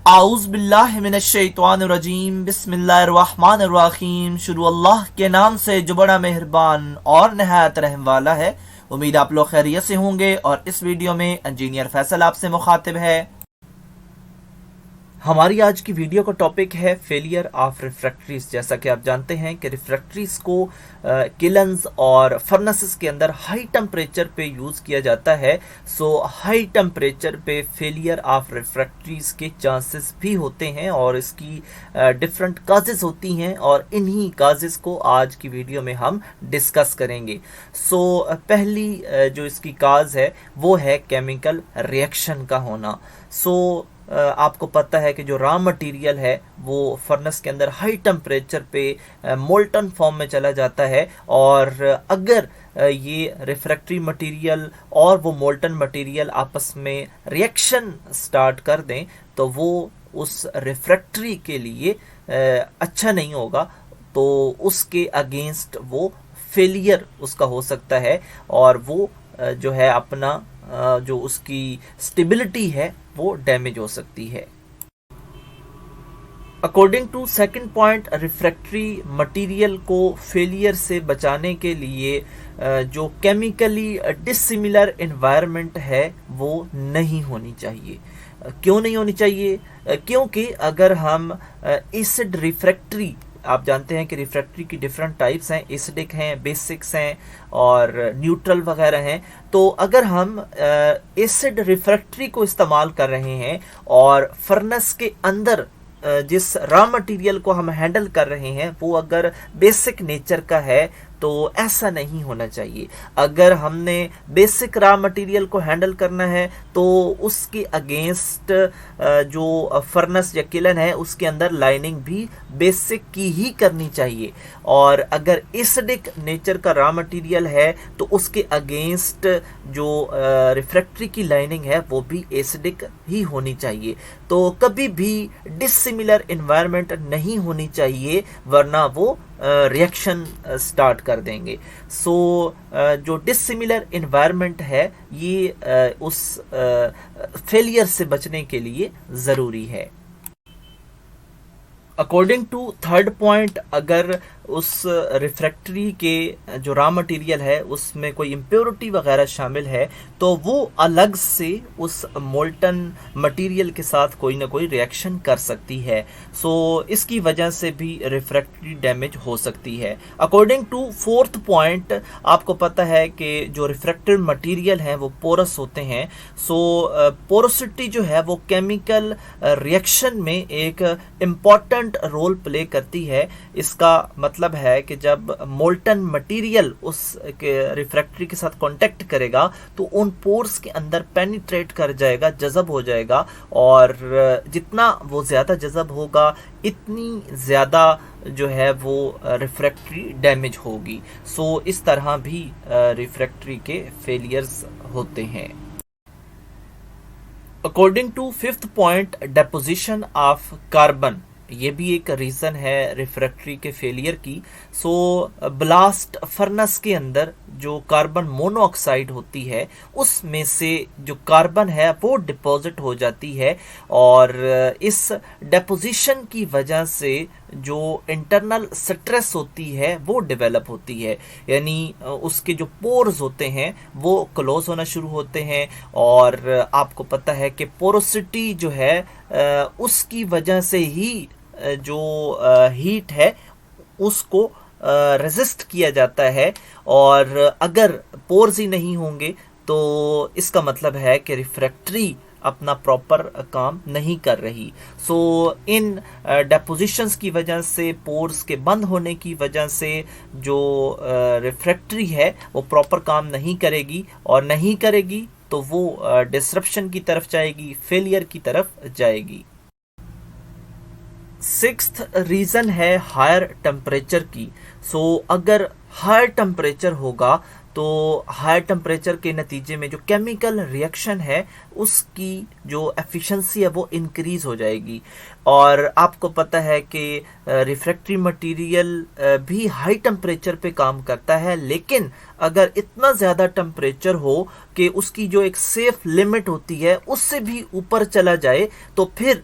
आऊज़ बिल्लाहि मिनश्शैतानिर्रजीम बिस्मिल्लाहिर्रहमानिर्रहीम। शुरू अल्लाह के नाम से जो बड़ा मेहरबान और नहायत रहम वाला है। उम्मीद आप लोग खैरियत से होंगे और इस वीडियो में इंजीनियर फैसल आपसे मुखातिब है। हमारी आज की वीडियो का टॉपिक है फेलियर ऑफ रिफ्रैक्टरीज। जैसा कि आप जानते हैं कि रिफ्रैक्टरीज को किलन्स और फर्नेसेस के अंदर हाई टेम्परेचर पे यूज़ किया जाता है। सो हाई टेम्परेचर पे फेलियर ऑफ रिफ्रैक्टरीज के चांसेस भी होते हैं और इसकी डिफरेंट काजेस होती हैं और इन्हीं काजेस को आज की वीडियो में हम डिस्कस करेंगे। सो पहली जो इसकी काज है वो है केमिकल रिएक्शन का होना। सो आपको पता है कि जो रॉ मटेरियल है वो फर्नेस के अंदर हाई टेम्परेचर पे मोल्टन फॉर्म में चला जाता है और अगर ये रिफ्रैक्टरी मटेरियल और वो मोल्टन मटेरियल आपस में रिएक्शन स्टार्ट कर दें तो वो उस रिफ्रैक्टरी के लिए अच्छा नहीं होगा, तो उसके अगेंस्ट वो फेलियर उसका हो सकता है और वो जो है अपना जो उसकी स्टेबिलिटी है वो डैमेज हो सकती है। According to second point, refractory material को फेलियर से बचाने के लिए जो केमिकली डिसिमिलर एनवायरनमेंट है वो नहीं होनी चाहिए। क्यों नहीं होनी चाहिए? क्योंकि अगर हम एसिड रिफ्रैक्टरी, आप जानते हैं कि रिफ्रैक्टरी की डिफरेंट टाइप्स हैं, एसिडिक हैं, बेसिक्स हैं और न्यूट्रल वगैरह हैं। तो अगर हम एसिड रिफ्रैक्टरी को इस्तेमाल कर रहे हैं और फर्नेस के अंदर जिस रॉ मटेरियल को हम हैंडल कर रहे हैं वो अगर बेसिक नेचर का है तो ऐसा नहीं होना चाहिए। अगर हमने बेसिक रॉ मटेरियल को हैंडल करना है तो उसके अगेंस्ट जो फर्नेस या किलन है उसके अंदर लाइनिंग भी बेसिक की ही करनी चाहिए और अगर एसिडिक नेचर का रॉ मटेरियल है तो उसके अगेंस्ट जो रिफ्रैक्टरी की लाइनिंग है वो भी एसिडिक ही होनी चाहिए। तो कभी भी डिसिमिलर एनवायरनमेंट नहीं होनी चाहिए वरना वो रिएक्शन स्टार्ट कर देंगे। सो जो डिसिमिलर एनवायरनमेंट है ये उस फेलियर से बचने के लिए ज़रूरी है। अकॉर्डिंग टू थर्ड पॉइंट, अगर उस रिफ्रैक्टरी के जो रॉ मटेरियल है उसमें कोई इम्प्योरिटी वगैरह शामिल है तो वो अलग से उस मोल्टन मटेरियल के साथ कोई ना कोई रिएक्शन कर सकती है। सो इसकी वजह से भी रिफ्रैक्टरी डैमेज हो सकती है। अकॉर्डिंग टू फोर्थ पॉइंट, आपको पता है कि जो रिफ्रैक्टिव मटेरियल हैं वो पोरस होते हैं। सो पोरोसिटी जो है वो केमिकल रिएक्शन में एक इम्पॉर्टेंट रोल प्ले करती है। इसका मतलब है कि जब मोल्टन मटेरियल उस रिफ्रैक्टरी के साथ कांटेक्ट करेगा तो उन पोर्स के अंदर पेनिट्रेट कर जाएगा, जज़ब हो जाएगा और जितना वो ज़्यादा जज़ब होगा इतनी ज़्यादा जो है वो रिफ्रैक्टरी डैमेज होगी। सो इस तरह भी रिफ्रैक्टरी के फेलियर्स होते हैं। According to fifth point, deposition of carbon, ये भी एक रीज़न है रिफ्रैक्टरी के फेलियर की। सो ब्लास्ट फर्नेस के अंदर जो कार्बन मोनोऑक्साइड होती है उसमें से जो कार्बन है वो डिपॉजिट हो जाती है और इस डिपोजिशन की वजह से जो इंटरनल स्ट्रेस होती है वो डेवलप होती है, यानी उसके जो पोर्स होते हैं वो क्लोज होना शुरू होते हैं और आपको पता है कि पोरोसिटी जो है उसकी वजह से ही जो हीट है उसको रेजिस्ट किया जाता है और अगर पोर्स ही नहीं होंगे तो इसका मतलब है कि रिफ्रैक्टरी अपना प्रॉपर काम नहीं कर रही। सो इन डेपोजिशंस की वजह से, पोर्स के बंद होने की वजह से जो रिफ्रैक्टरी है वो प्रॉपर काम नहीं करेगी और नहीं करेगी तो वो डिसरप्शन की तरफ जाएगी, फेलियर की तरफ जाएगी। सिक्स्थ रीज़न है हायर टेम्परेचर की। सो अगर हायर टेम्परेचर होगा तो हायर टेम्परेचर के नतीजे में जो केमिकल रिएक्शन है उसकी जो एफिशिएंसी है वो इंक्रीज़ हो जाएगी और आपको पता है कि रिफ्रैक्टरी मटेरियल भी हाई टेम्परेचर पे काम करता है, लेकिन अगर इतना ज़्यादा टेम्परेचर हो कि उसकी जो एक सेफ लिमिट होती है उससे भी ऊपर चला जाए तो फिर